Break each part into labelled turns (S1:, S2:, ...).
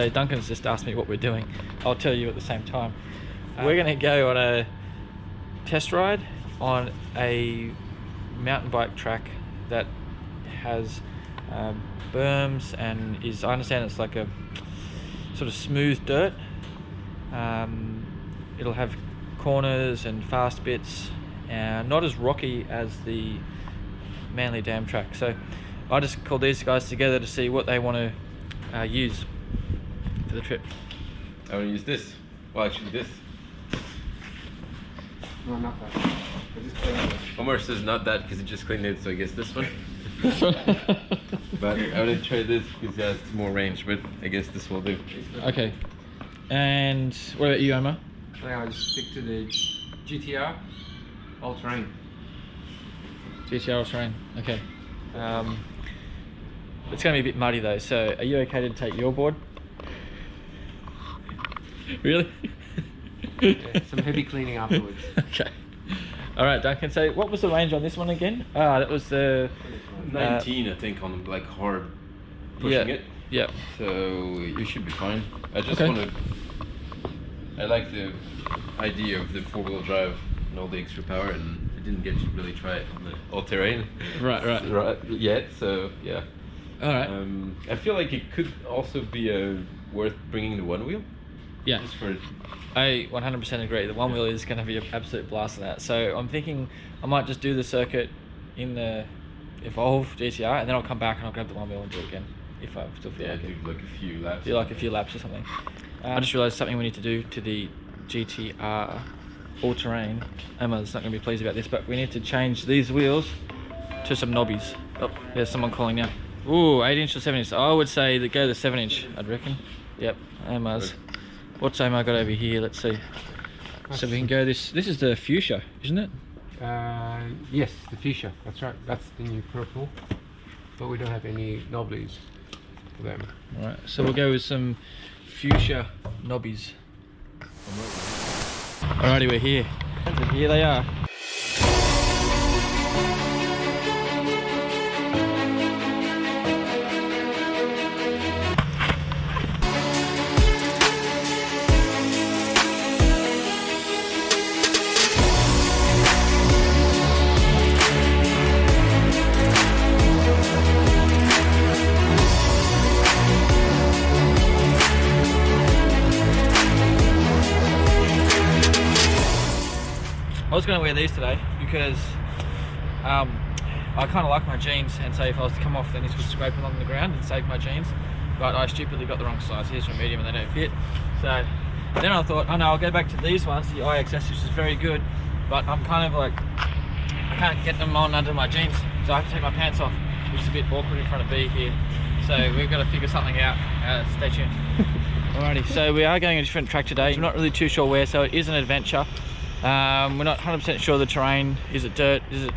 S1: so Duncan's just asked me what we're doing. I'll tell you at the same time. We're going to go on a test ride on a mountain bike track that has berms and is, I understand it's like a sort of smooth dirt. It'll have corners and fast bits, not as rocky as the Manly Dam track. So I just called these guys together to see what they want to use for the trip.
S2: I want to use this. Well, actually this.
S3: No, not that.
S2: Omar says not that because he just cleaned it, so I guess this one. But I want to try this because it has more range, but I guess this will do.
S1: Okay. And what about you, Omar?
S3: I think I'll just stick to the GTR all-terrain.
S1: GTR all-terrain, okay. It's going to be a bit muddy though, so are you okay to take your board? Really?
S3: Yeah, some heavy cleaning afterwards.
S1: Okay. Alright, Duncan, so what was the range on this one again? That was the
S2: 19, I think, on like hard pushing it.
S1: Yeah.
S2: So you should be fine. I just want to. I like the idea of the 4-wheel drive and all the extra power, and I didn't get to really try it on the all-terrain.
S1: Right.
S2: Yet, so yeah.
S1: Alright.
S2: I feel like it could also be worth bringing the one wheel.
S1: Yeah.
S2: Just for.
S1: I 100% agree. The one wheel is going to be an absolute blast of that. So I'm thinking I might just do the circuit in the Evolve GTR, and then I'll come back and I'll grab the one wheel and do it again if I still feel like it.
S2: Do like a few laps.
S1: Do like a few laps or something. I just realised something we need to do to the GTR all-terrain. Emma's not going to be pleased about this, but we need to change these wheels to some knobbies. Oh, there's someone calling now. Ooh, 8-inch or 7-inch. So I would say that go the 7-inch, I'd reckon. Yep, Emma's. What's Omar got over here? Let's see. So we can go this. This is the fuchsia, isn't it?
S3: Yes, the fuchsia. That's right. That's the new purple. But we don't have any knobbies for them.
S1: All right. So we'll go with some fuchsia knobbies. Alrighty, we're here. And here they are. I was going to wear these today because I kind of like my jeans, and so if I was to come off then this would scrape along the ground and save my jeans, but I stupidly got the wrong size. Here's a medium and they don't fit. So then I thought, oh no, I'll go back to these ones, the IXS, which is very good, but I'm kind of like, I can't get them on under my jeans, so I have to take my pants off, which is a bit awkward in front of B here. So we've got to figure something out. Stay tuned. Alrighty, so we are going a different track today. I'm not really too sure where, so it is an adventure. We're not 100% sure the terrain. Is it dirt? Is it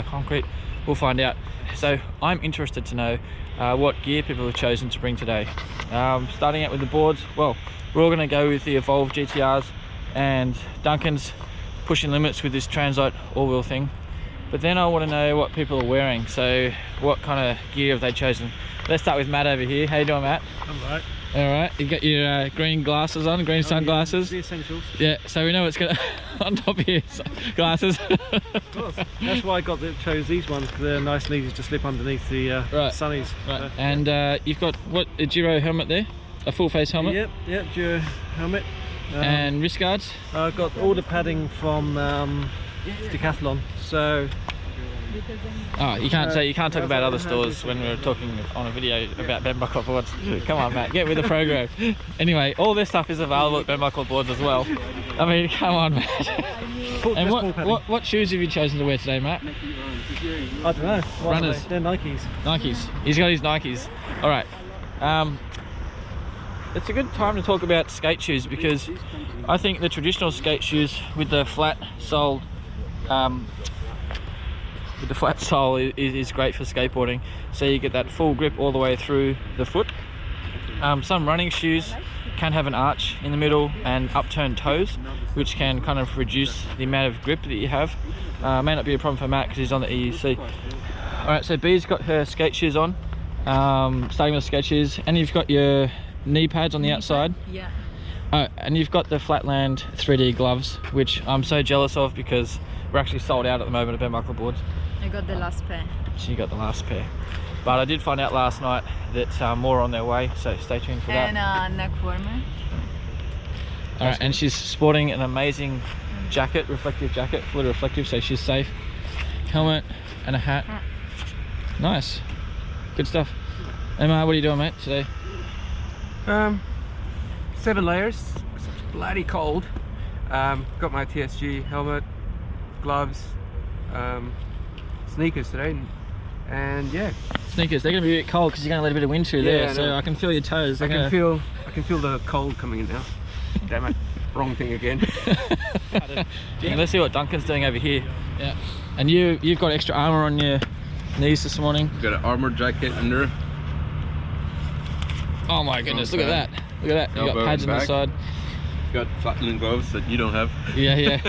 S1: concrete? We'll find out. So I'm interested to know what gear people have chosen to bring today. Starting out with the boards, well, we're all going to go with the Evolve GTRs, and Duncan's pushing limits with this Transite all-wheel thing. But then I want to know what people are wearing. So what kind of gear have they chosen? Let's start with Matt over here. How you doing, Matt?
S4: I'm right.
S1: All right, you got your green glasses on, green sunglasses.
S4: The essentials.
S1: Yeah, so we know what's gonna on top of your glasses.
S4: Of course. That's why I chose these ones, because they're nice and easy to slip underneath the sunnies.
S1: Right, and you've got what, a Giro helmet there, a full face helmet.
S4: Yep, Giro helmet.
S1: And wrist guards.
S4: I've got all the padding from Decathlon. So.
S1: Oh, you can't talk about other stores when we're talking on a video about Benbuckle boards. Come on, Matt, get with the program. Anyway, all this stuff is available at Benbuckle boards as well. I mean, come on, Matt. And what shoes have you chosen to wear today, Matt?
S4: I don't know.
S1: Runners.
S4: They're Nikes.
S1: Nikes. He's got his Nikes. All right. It's a good time to talk about skate shoes, because I think the traditional skate shoes with the flat sole is great for skateboarding, so you get that full grip all the way through the foot. Some running shoes can have an arch in the middle and upturned toes, which can kind of reduce the amount of grip that you have. May not be a problem for Matt because he's on the EUC. Alright, so B's got her skate shoes on, starting with skate shoes, and you've got your knee pads on the outside.
S5: Yeah.
S1: Oh, and you've got the Flatland 3D gloves, which I'm so jealous of because we're actually sold out at the moment at Marrickville.
S5: I got the last pair.
S1: She got the last pair. But I did find out last night that more are on their way, so stay tuned for that.
S5: And neck warmer.
S1: Alright, and she's sporting an amazing jacket, reflective jacket, fully reflective, so she's safe. Helmet and a hat. Nice. Good stuff. Emma, what are you doing, mate, today?
S3: 7 layers. It's bloody cold. Got my TSG helmet, gloves, sneakers today, and yeah.
S1: Sneakers, they're going to be a bit cold because you're going to let a bit of wind through there, so I can feel your toes.
S3: I can feel the cold coming in now. Damn it, wrong thing again.
S1: Let's see what Duncan's doing over here. Yeah. And you've got extra armour on your knees this morning.
S2: Got an armor jacket under.
S1: Oh my goodness, look at that. Look at that. You got
S2: Elbow
S1: pads
S2: and
S1: on the
S2: back.
S1: side.
S2: Got Flatland gloves that you don't have.
S1: Yeah.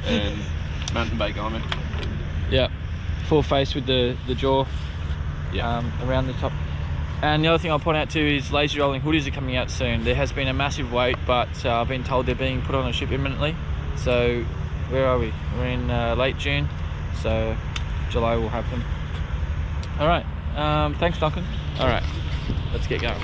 S2: And mountain bike helmet.
S1: Yeah. Full face with the jaw.
S2: Yeah.
S1: Around the top. And the other thing I'll point out too is lazy rolling hoodies are coming out soon. There has been a massive wait, but I've been told they're being put on a ship imminently. So where are we? We're in late June, so July we'll have them. All right. Thanks, Duncan. All right. Let's get going.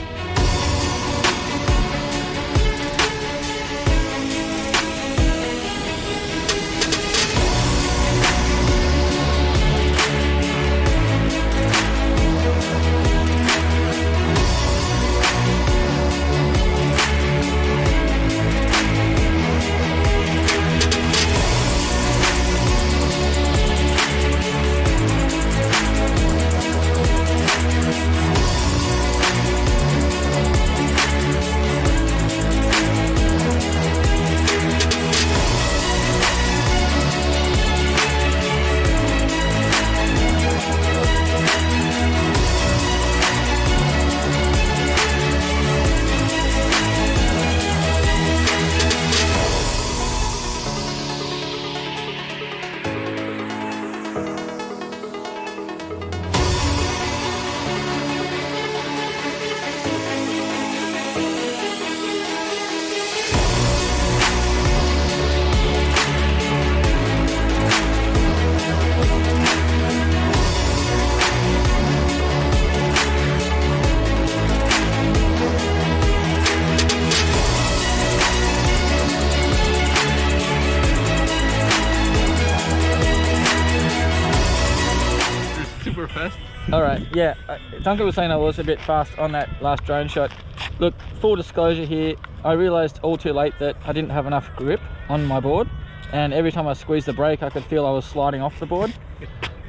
S1: Alright, yeah, Duncan was saying I was a bit fast on that last drone shot. Look, full disclosure here, I realised all too late that I didn't have enough grip on my board, and every time I squeezed the brake I could feel I was sliding off the board.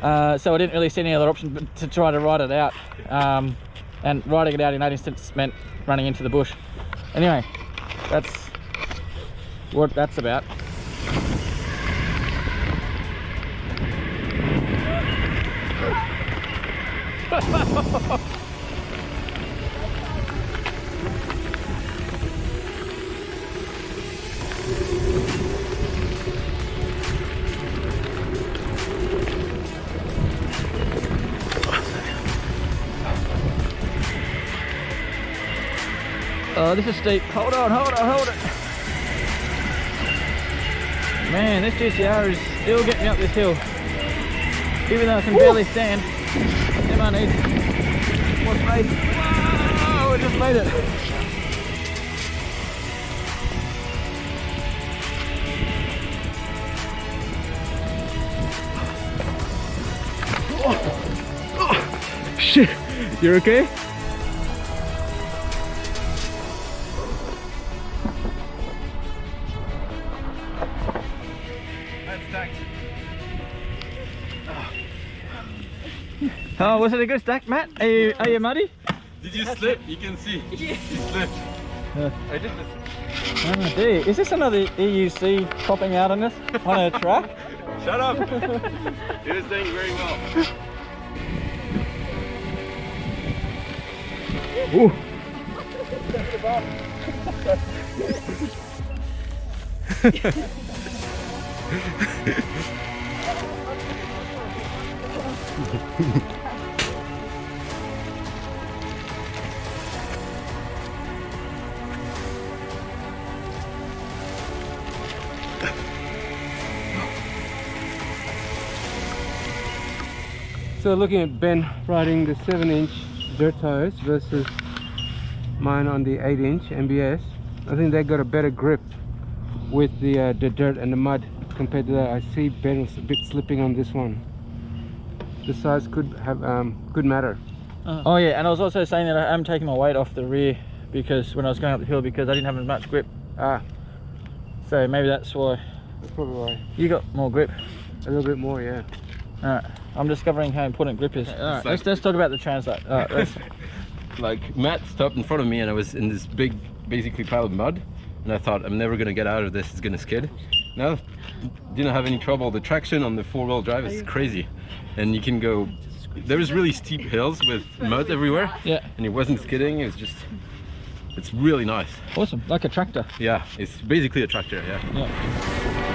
S1: So I didn't really see any other option but to try to ride it out. And riding it out in that instance meant running into the bush. Anyway, that's what that's about. Oh, this is steep. Hold on, hold it. Man, this GCR is still getting me up this hill. Even though I can barely stand. Emma needs more space. Whoa, I just made it. Oh, shit, you're okay? Oh, was it a good stack, Matt? Are you muddy?
S2: Did you slip? You can see. You slipped. I did this.
S1: Oh dear. Is this another EUC popping out on us on a track?
S2: Shut up! It was doing very well.
S1: Ooh.
S3: So looking at Ben riding the 7-inch dirt tires versus mine on the 8-inch MBS, I think they got a better grip with the dirt and the mud compared to that. I see Ben was a bit slipping on this one. The size could have could matter.
S1: Oh yeah, and I was also saying that I am taking my weight off the rear because when I was going up the hill, because I didn't have as much grip. So maybe that's why.
S3: That's probably why.
S1: You got more grip.
S3: A little bit more, yeah.
S1: Alright, I'm discovering how important grip is. Alright,
S2: like-
S1: let's talk about the translate. Alright,
S2: Like Matt stopped in front of me and I was in this big, basically pile of mud, and I thought I'm never gonna get out of this. It's gonna skid. No, didn't have any trouble. The traction on the 4-wheel drive is crazy, and you can go. There was really steep hills with mud everywhere.
S1: yeah,
S2: And it wasn't skidding. It was just. It's really nice.
S1: awesome, like a tractor.
S2: Yeah, it's basically a tractor. Yeah.
S1: Yeah.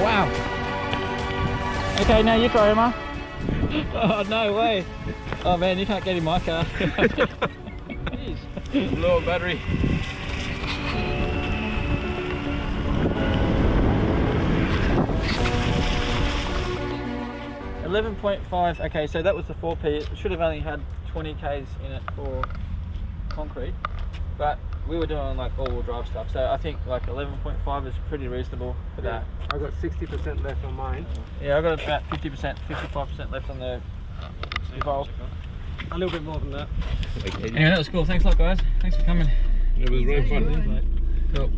S1: Wow. Okay, now you try, Emma. Oh, no way. Oh man, you can't get in my car. Jeez.
S2: Low battery.
S1: .5. Okay, so that was the 4P. It should have only had 20 Ks in it for concrete, but we were doing like all-wheel drive stuff, so I think like 11.5 is pretty reasonable for that.
S3: I got 60% left on mine.
S1: Yeah, I got about 50%, 55% left on the Evolve.
S4: A little bit more than that.
S1: Anyway, that was cool. Thanks a lot, guys. Thanks for coming.
S2: It was really fun.
S1: Cool.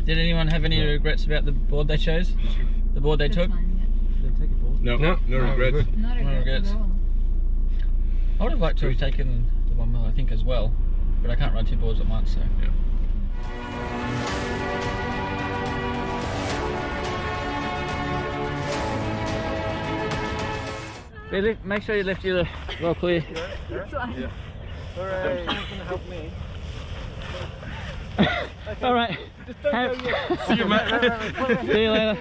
S1: Did anyone have any regrets about the board they chose? The board they took?
S2: No, no regrets.
S5: No
S1: regrets.
S5: at all.
S1: I would have liked to have taken the 1 mil, I think, as well, but I can't ride 2 boards at once, so.
S2: Yeah.
S1: Billy, make sure you lift your well clear.
S5: It's fine.
S4: Hooray, someone's gonna help me.
S1: Alright.
S4: Just don't go yet.
S2: See you, Matt.
S1: See you later.